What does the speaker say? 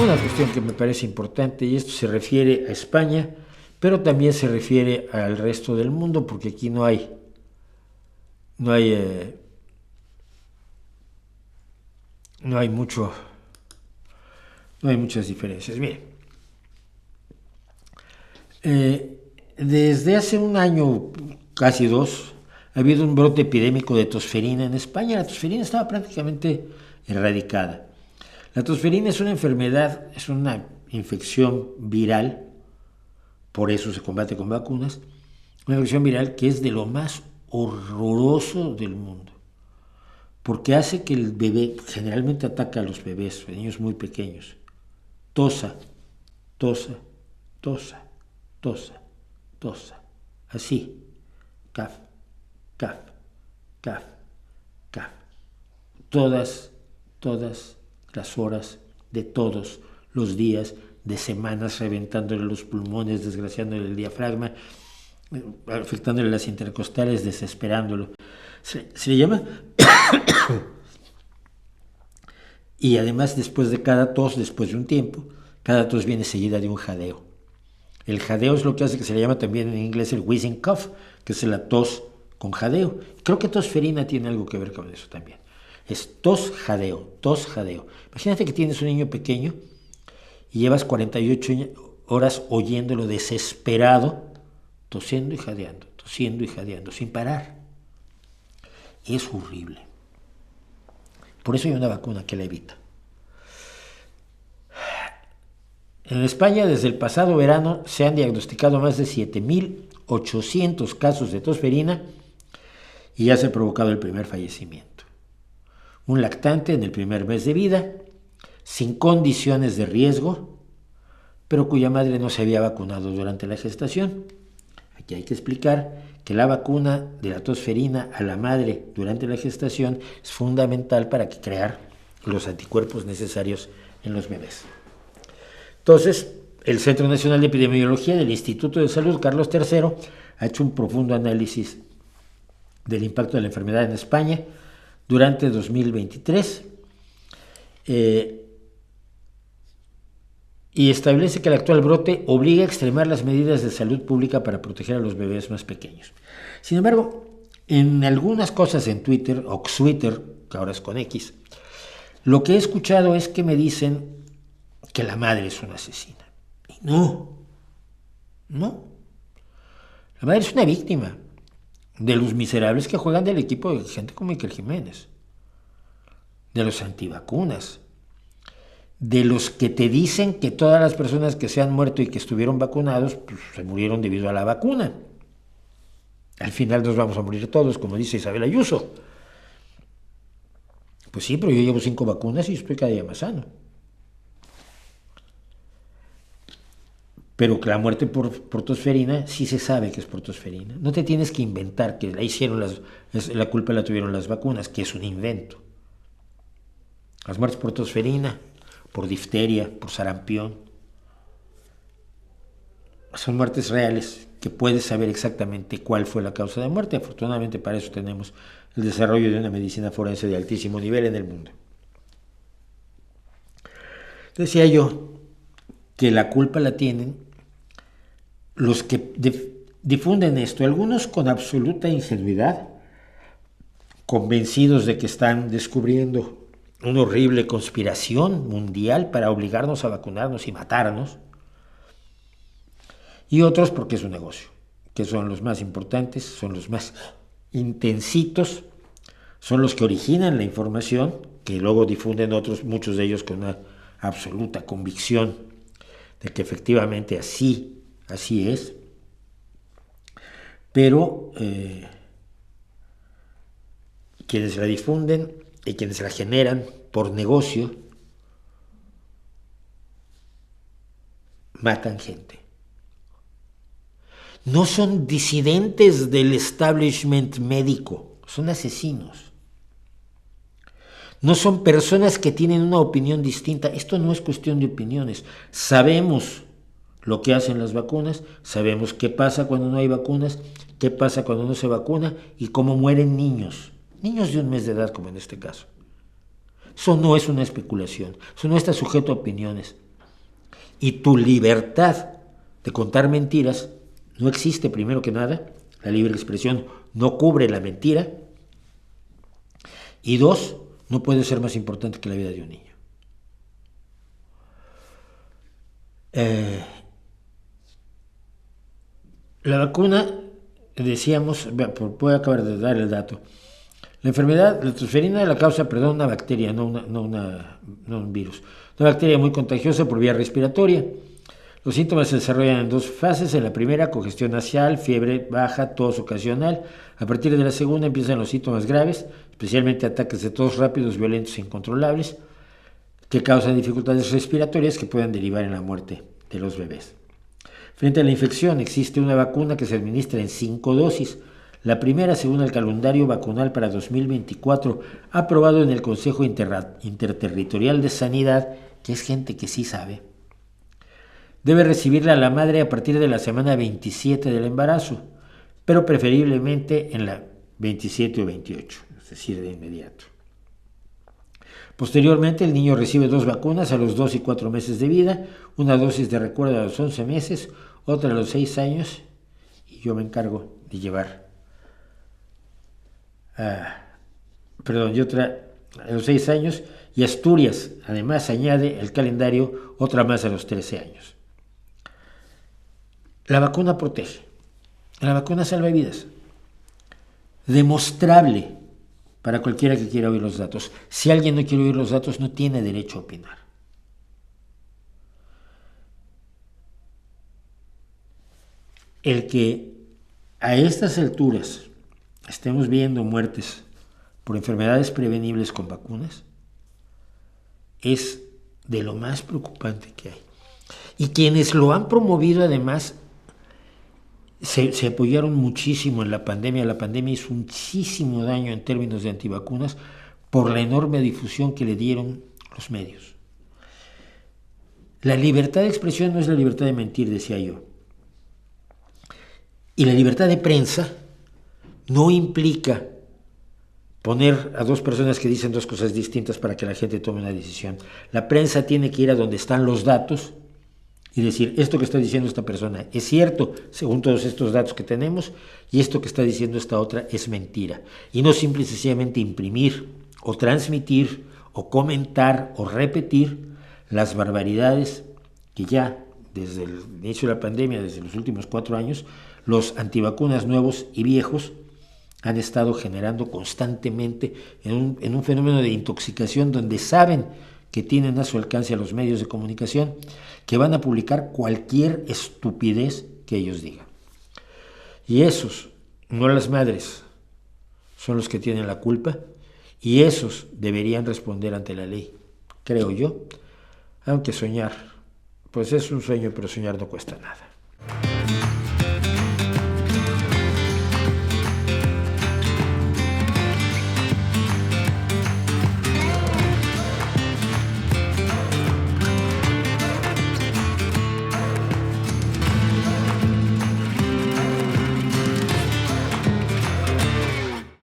Una cuestión que me parece importante, y esto se refiere a España, pero también se refiere al resto del mundo, porque aquí no hay, no hay mucho, no hay muchas diferencias. Miren, desde hace un año, casi dos, ha habido un brote epidémico de tosferina en España. La tosferina estaba prácticamente erradicada. La tosferina es una enfermedad, es una infección viral, por eso se combate con vacunas, una infección viral que es de lo más horroroso del mundo, porque hace que el bebé, generalmente ataca a los bebés, a niños muy pequeños, tosa, tosa, tosa, tosa, tosa, así, caf, caf, caf, caf, todas las horas de todos los días, de semanas, reventándole los pulmones, desgraciándole el diafragma, afectándole las intercostales, desesperándolo. Se le llama. Y además, después de cada tos, después de un tiempo, cada tos viene seguida de un jadeo. El jadeo es lo que hace que se le llama también en inglés el wheezing cough, que es la tos con jadeo. Creo que tosferina tiene algo que ver con eso también. Es tos, jadeo, tos, jadeo. Imagínate que tienes un niño pequeño y llevas 48 horas oyéndolo desesperado, tosiendo y jadeando, sin parar. Es horrible. Por eso hay una vacuna que la evita. En España, desde el pasado verano, se han diagnosticado más de 7.800 casos de tosferina y ya se ha provocado el primer fallecimiento. Un lactante en el primer mes de vida, sin condiciones de riesgo, pero cuya madre no se había vacunado durante la gestación. Aquí hay que explicar que la vacuna de la tosferina a la madre durante la gestación es fundamental para crear los anticuerpos necesarios en los bebés. Entonces, el Centro Nacional de Epidemiología del Instituto de Salud Carlos III ha hecho un profundo análisis del impacto de la enfermedad en España durante 2023 y establece que el actual brote obliga a extremar las medidas de salud pública para proteger a los bebés más pequeños. Sin embargo, en algunas cosas en Twitter, o Twitter, que ahora es con X, lo que he escuchado es que me dicen que la madre es una asesina. Y no. La madre es una víctima de los miserables que juegan del equipo de gente como Iker Jiménez, de los antivacunas, de los que te dicen que todas las personas que se han muerto y que estuvieron vacunados, pues, se murieron debido a la vacuna. Al final nos vamos a morir todos, como dice Isabel Ayuso. Pues sí, pero yo llevo 5 vacunas y estoy cada día más sano. Pero que la muerte por tosferina sí se sabe que es por tosferina. No te tienes que inventar que la culpa la tuvieron las vacunas, que es un invento. Las muertes por tosferina, por difteria, por sarampión, son muertes reales que puedes saber exactamente cuál fue la causa de muerte. Afortunadamente para eso tenemos el desarrollo de una medicina forense de altísimo nivel en el mundo. Decía yo que la culpa la tienen los que difunden esto, algunos con absoluta ingenuidad, convencidos de que están descubriendo una horrible conspiración mundial para obligarnos a vacunarnos y matarnos, y otros porque es un negocio, que son los más importantes, son los más intensitos, son los que originan la información, que luego difunden otros, muchos de ellos con una absoluta convicción de que efectivamente así es, pero quienes la difunden y quienes la generan por negocio matan gente. No son disidentes del establishment médico, son asesinos. No son personas que tienen una opinión distinta. Esto no es cuestión de opiniones. Sabemos lo que hacen las vacunas, sabemos qué pasa cuando no hay vacunas, qué pasa cuando no se vacuna y cómo mueren niños de un mes de edad, como en este caso. Eso no es una especulación, eso no está sujeto a opiniones. y tu libertad de contar mentiras no existe, primero que nada. La libre expresión no cubre la mentira. Y dos, no puede ser más importante que la vida de un niño. La vacuna, decíamos, voy a acabar de dar el dato. La enfermedad, la tosferina la causa, una bacteria, no un virus. Una bacteria muy contagiosa por vía respiratoria. Los síntomas se desarrollan en dos fases. En la primera, congestión nasal, fiebre baja, tos ocasional. A partir de la segunda empiezan los síntomas graves, especialmente ataques de tos rápidos, violentos e incontrolables, que causan dificultades respiratorias que pueden derivar en la muerte de los bebés. Frente a la infección, existe una vacuna que se administra en 5 dosis. La primera, según el calendario vacunal para 2024, aprobado en el Consejo Interterritorial de Sanidad, que es gente que sí sabe, debe recibirla la madre a partir de la semana 27 del embarazo, pero preferiblemente en la 27 o 28, es decir, de inmediato. Posteriormente, el niño recibe 2 vacunas a los 2 y 4 meses de vida, una dosis de recuerdo a los 11 meses, otra a los 6 años, y yo me encargo de llevar, y otra a los 6 años, y Asturias, además, añade el calendario otra más a los 13 años. La vacuna protege, la vacuna salva vidas, demostrable para cualquiera que quiera oír los datos. Si alguien no quiere oír los datos, no tiene derecho a opinar. El que a estas alturas estemos viendo muertes por enfermedades prevenibles con vacunas es de lo más preocupante que hay. Y quienes lo han promovido, además, se apoyaron muchísimo en la pandemia. La pandemia hizo muchísimo daño en términos de antivacunas por la enorme difusión que le dieron los medios. La libertad de expresión no es la libertad de mentir, decía yo. Y la libertad de prensa no implica poner a 2 personas que dicen 2 cosas distintas para que la gente tome una decisión. La prensa tiene que ir a donde están los datos y decir, esto que está diciendo esta persona es cierto, según todos estos datos que tenemos, y esto que está diciendo esta otra es mentira. Y no simple y sencillamente imprimir, o transmitir, o comentar, o repetir las barbaridades que ya desde el inicio de la pandemia, desde los últimos 4 años, los antivacunas nuevos y viejos han estado generando constantemente en un fenómeno de intoxicación donde saben que tienen a su alcance a los medios de comunicación, que van a publicar cualquier estupidez que ellos digan. Y esos, no las madres, son los que tienen la culpa, y esos deberían responder ante la ley, creo yo, aunque soñar, pues es un sueño, pero soñar no cuesta nada.